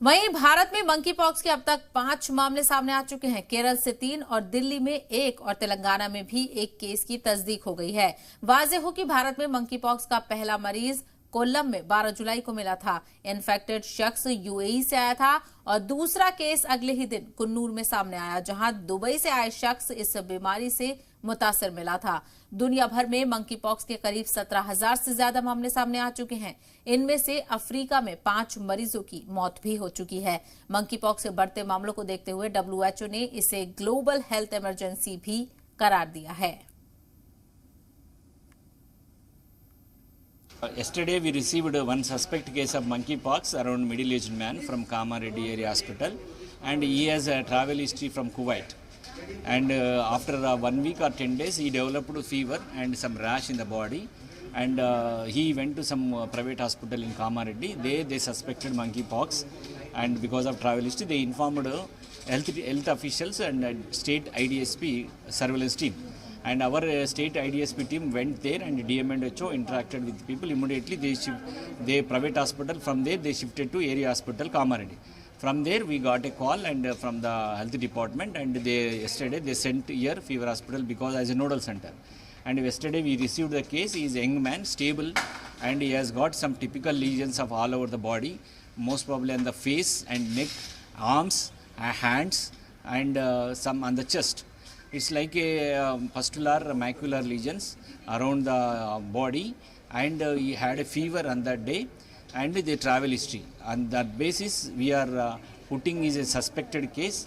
वहीं भारत में monkey pox के अब तक 5 मामले सामने आ चुके हैं। केरल से 3 और दिल्ली में 1 और तेलंगाना में भी 1 केस की तस्दीक हो गई है। वाज़ेह हो कि भारत में मंकी पॉक्स का पहला मरीज कोल्लम में 12 जुलाई को मिला था। इन्फेक्टेड शख्स यूएई से आया था और दूसरा केस अगले ही दिन कुन्नूर में सामने आया, जहां दुबई से आए शख्स इस बीमारी से मुतासर मिला था। दुनिया भर में मंकी पॉक्स के करीब 17,000 से ज्यादा मामले सामने आ चुके हैं। इनमें से अफ्रीका में 5 मरीजों की मौत भी हो चुकी है। मंकी पॉक्स के बढ़ते मामलों को देखते हुए WHO ने इसे ग्लोबल हेल्थ इमरजेंसी भी करार दिया है। Yesterday we received one suspect case of monkeypox around middle-aged man from Kamareddy area hospital, and he has a travel history from Kuwait. And after 1 week or 10 days he developed fever and some rash in the body, and he went to some private hospital in Kamareddy. They suspected monkeypox, and because of travel history they informed health officials and state IDSP surveillance team. And our state IDSP team went there, and DM and HO interacted with people. Immediately they private hospital, from there they shifted to area hospital Kamareddy. From there we got a call and from the health department, and yesterday they sent here fever hospital because as a nodal center. And yesterday we received the case. He is a young man, stable, and he has got some typical lesions of all over the body, most probably on the face and neck, arms, hands, and some on the chest. It's like a pustular macular lesions around the body, and he had a fever on that day and the travel history. On that basis we are putting is a suspected case.